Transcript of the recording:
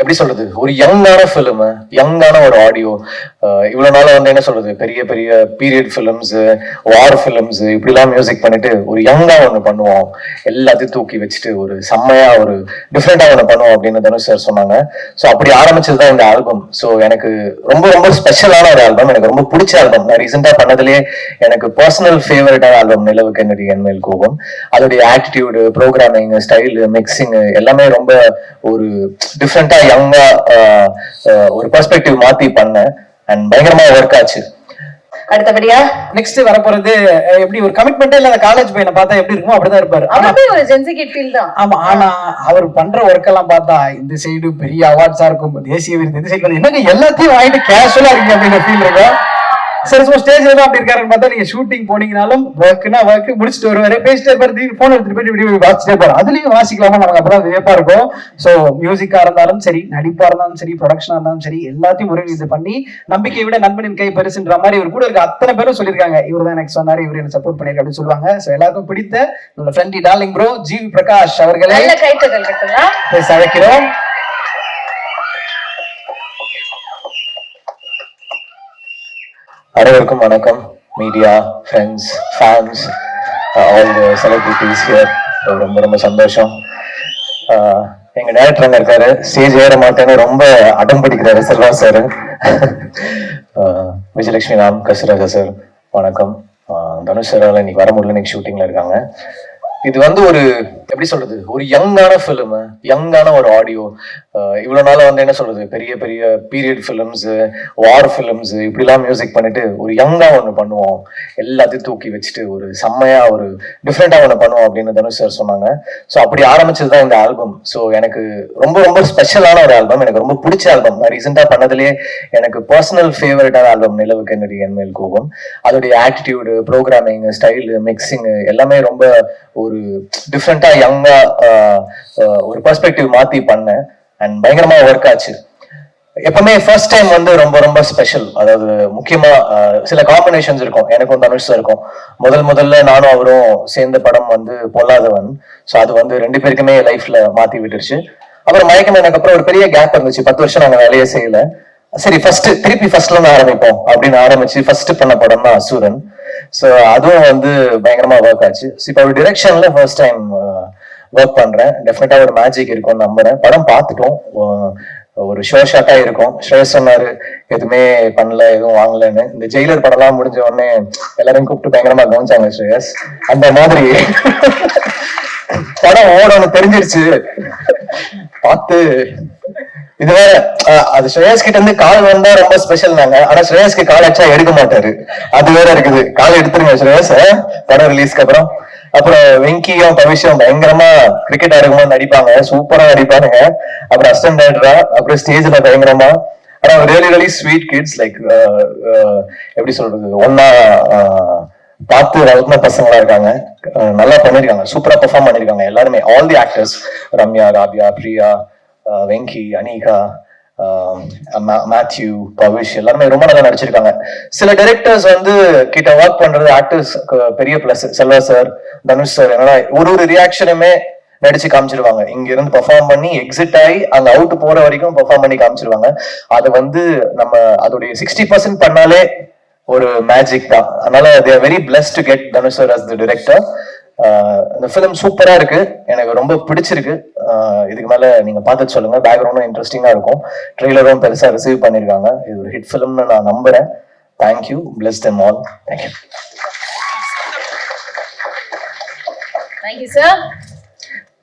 எப்படி சொல்றது, ஒரு யங்கான ஃபிலிம், யங்கான ஒரு ஆடியோ. இவ்வளவு நாள வந்து என்ன சொல்றது, பெரிய பெரிய பீரியட் ஃபிலிம்ஸ், வார் ஃபிலிம்ஸ் இப்படிலாம் மியூசிக் பண்ணிட்டு ஒரு யங்கா ஒண்ணு பண்ணுவோம், எல்லாத்தையும் தூக்கி வச்சுட்டு ஒரு செம்மையா ஒரு டிஃப்ரெண்டா ஒண்ணு பண்ணுவோம் அப்படின்னு தனுஷ் சார் சொன்னாங்க. ஸோ அப்படி ஆரம்பிச்சதுதான் இந்த ஆல்பம். ஸோ எனக்கு ரொம்ப ரொம்ப ஸ்பெஷலான ஒரு ஆல்பம், எனக்கு ரொம்ப பிடிச்ச ஆல்பம். நான் ரீசெண்டா பண்ணதுலேயே எனக்கு பர்சனல் ஃபேவரட்டான ஆல்பம் நிலவுக்கு என்னுடைய என்மேல் கோபம். அதோடைய ஆட்டிடியூடு, ப்ரோக்ராமிங், ஸ்டைலு, மிக்சிங் எல்லாமே ரொம்ப ஒரு டிஃப்ரெண்டா யங்கா ஒரு பெர்ஸ்பெக்டிவ் மாத்தி பண்ணேன் அண்ட் பயங்கரமா ஒர்க் ஆச்சு. அடுத்தபடியா நெக்ஸ்ட் வரப்போறது எப்படி ஒரு கமிட்மெண்டே இல்லாத காலேஜ் பையனை பார்த்தா எப்படி இருக்குமோ அப்படிதான் இருப்பாரு. அவரே ஒரு ஜென்சி கிட் ஃபீல் தான். ஆமா, ஆனா அவர் பண்ற ஒர்க் எல்லாம் பார்த்தா இந்த சைடு பெரிய அவார்ட்ஸா இருக்கும், தேசிய விருது, இந்த சைடு என்னங்க எல்லாத்தையும் வாங்கிட்டு கேஷுவலா இருக்கு அப்படின்ற ஃபீல் இருக்கும். சரி, சும்மா ஸ்டேஜ்ல தான் அப்படி இருக்காருன்னு பார்த்தா நீங்க ஷூட்டிங் போனீங்கனாலும் ஒர்க்னா ஒர்க் முடிச்சுட்டு வருவாரு, பேசிட்டே இருப்பாரு, போன் எடுத்துட்டு போயிட்டு இப்படி வாசிட்டே இருப்பாரு. அதுலயும் வாசிக்கலாமா, நமக்கு அப்பதான் வியப்பா இருக்கும். சோ மியூசிக்கா இருந்தாலும் சரி, நடிப்பா இருந்தாலும் சரி, ப்ரொடக்ஷனா இருந்தாலும் சரி, எல்லாத்தையும் ஒருங்கிணைந்து பண்ணி நம்பிக்கை விட நண்பனின் கை பரிசுன்ற மாதிரி இவர் கூட இருக்க அத்தனை பேரும் சொல்லியிருக்காங்க, இவர் தான் எனக்கு சொன்னாரு, இவர் எனக்கு சப்போர்ட் பண்ணிருக்க அப்படின்னு சொல்லுவாங்க. சோ எல்லாருக்கும் பிடித்த உங்களோட ஃப்ரெண்டி டார்லிங் ப்ரோ ஜிவி பிரகாஷ் அவர்களை அழைக்கிறோம். அனைவருக்கும் வணக்கம். Media, friends, fans, all the celebrities here. ரொம்ப ரொம்ப சந்தோஷம். எங்க டைரக்டர் அங்க இருக்காரு, ஸ்டேஜ் ஏற மாட்டேன்னு ரொம்ப அடம் பிடிக்கிறாரு செல்வா சார். விஜயலட்சுமி ராம், கசிராஜா சார் வணக்கம். தனுஷ் சாரால இன்னைக்கு வர முடியல, இன்னைக்கு ஷூட்டிங்ல இருக்காங்க. இது வந்து ஒரு எப்படி சொல்றது, ஒரு யங்கான ஃபிலிம், யங்கான ஒரு ஆடியோ. இவ்வளவு நாள வந்து என்ன சொல்றது, பெரிய பெரிய பீரியட் ஃபிலிம்ஸ், வார் ஃபிலிம்ஸ் இப்படிலாம் மியூசிக் பண்ணிட்டு ஒரு யங்கா ஒண்ணு பண்ணுவோம், எல்லாத்தையும் தூக்கி வச்சுட்டு ஒரு செம்மையா ஒரு டிஃப்ரெண்டா ஒண்ணு பண்ணுவோம் அப்படின்னு தனுஷ் சார் சொன்னாங்க. ஸோ அப்படி ஆரம்பிச்சதுதான் இந்த ஆல்பம். ஸோ எனக்கு ரொம்ப ரொம்ப ஸ்பெஷலான ஒரு ஆல்பம், எனக்கு ரொம்ப பிடிச்ச ஆல்பம். நான் ரீசெண்டா பண்ணதுலேயே எனக்கு பர்சனல் ஃபேவரட்டான ஆல்பம் நிலவுக்கு என்னுடைய என்மேல் கோபம். அதோடைய ஆட்டிடியூடு, ப்ரோக்ராமிங், ஸ்டைலு, மிக்சிங் எல்லாமே ரொம்ப ஒரு டிஃப்ரெண்டா யங்கா ஒரு பெர்ஸ்பெக்டிவ் மாத்தி பண்ணேன் அண்ட் பயங்கரமா ஒர்க் ஆச்சு. எப்பவுமே ஃபர்ஸ்ட் டைம் வந்து ரொம்ப ரொம்ப ஸ்பெஷல். அதாவது முக்கியமா சில காம்பினேஷன்ஸ் இருக்கும், எனக்கும் தனுஷ் இருக்கும். முதல்ல நானும் அவரும் சேர்ந்த படம் வந்து பொல்லாதவன். ஸோ அது வந்து ரெண்டு பேருக்குமே லைஃப்ல மாத்தி விட்டுருச்சு. அப்புறம் மயக்கம் எனக்கு அப்புறம் ஒரு பெரிய கேப் இருந்துச்சு, 10 வருஷம் நாங்க வேலையே செய்யல. சரி, திருப்பி ஃபர்ஸ்ட்ல இருந்து ஆரம்பிப்போம் அப்படின்னு ஆரம்பிச்சு ஃபர்ஸ்ட் பண்ண படம் தான் அசுரன். ஸோ அதுவும் வந்து பயங்கரமா ஒர்க் ஆச்சு. இப்போ ஒரு டிரெக்ஷன்ல ஃபர்ஸ்ட் டைம் ஒர்க் பண்றேன். டெஃபினட்டா ஒரு மேஜிக் இருக்கும்னு நம்புறேன். படம் பார்த்துட்டோம், ஒரு ஷோ ஷாட்டா இருக்கும். ஸ்ரேயஸ் சொன்னாரு எதுவுமே பண்ணல, எதுவும் வாங்கலன்னு. இந்த ஜெயிலர் படம்லாம் முடிஞ்ச உடனே எல்லாரையும் கூப்பிட்டு பயங்கரமா கவனிச்சாங்க ஸ்ரேயஸ். அந்த மாதிரி படம் ஓடணும் தெரிஞ்சிருச்சு பார்த்து. இது வேற, அது ஸ்ரேயஸ் கிட்ட இருந்து கால் வந்தா ரொம்ப ஸ்பெஷல் நாங்க. ஆனா ஸ்ரேயஸ்க்கு கால் அடிச்சா எடுக்க மாட்டாரு, அது வேற இருக்குது. கால் எடுத்துருங்க ஸ்ரேயஸ் படம் ரிலீஸ்க்கு அப்புறம். அப்புறம் வெங்கியும் பவிஷும் பயங்கரமா கிரிக்கெட் ஆடும்போது நடிப்பாங்க, சூப்பரா நடிப்பானுங்க. அப்புறம் அசிஸ்டன்ட் டைரக்டரா, அப்புறம் ஸ்டேஜ்ல பயங்கரமா. ஆனா really really sweet kids, like எப்படி சொல்றது, ஒன்னா பார்த்து வளர்ந்த பசங்களா இருக்காங்க. நல்லா பண்ணிருக்காங்க, சூப்பரா பெர்ஃபார்ம் பண்ணிருக்காங்க எல்லாருமே. All the actors, Ramya, Rabia, Priya, Venky, Anika, Mathew, Bavish எல்லாருமே ரொம்ப நல்லா நடிச்சிருக்காங்க. சில டைரக்டர்ஸ் வந்து கிட்ட ஒர்க் பண்றது ஆக்டர்ஸ் பெரிய plus. Selva sir, Dhanush sir என்னன்னா ஒரு ரியாக்ஷனுமே நடிச்சு காமிச்சிருவாங்க. இங்க இருந்து பெர்ஃபார்ம் பண்ணி எக்ஸிட் ஆகி அங்க அவுட் போற வரைக்கும் பெர்ஃபார்ம் பண்ணி காமிச்சிருவாங்க. அது வந்து நம்ம அதோடைய 60% பண்ணாலே ஒரு மேஜிக் தான். அதனால they are very blessed to get Dhanush sir as the director. இந்த ஃபிலிம் சூப்பரா இருக்கு, எனக்கு ரொம்ப பிடிச்சிருக்கு. இதுக்கு மேல நீங்க பார்த்துட்டு சொல்லுங்க. பேக்ரவுண்டும் இன்ட்ரெஸ்டிங்கா இருக்கும், ட்ரெய்லரும் பெருசா ரிசீவ் பண்ணிருக்காங்க. இது ஒரு ஹிட் ஃபிலிம்னு நான் நம்புறேன். Thank you, bless them all. Thank you. Thank you, sir.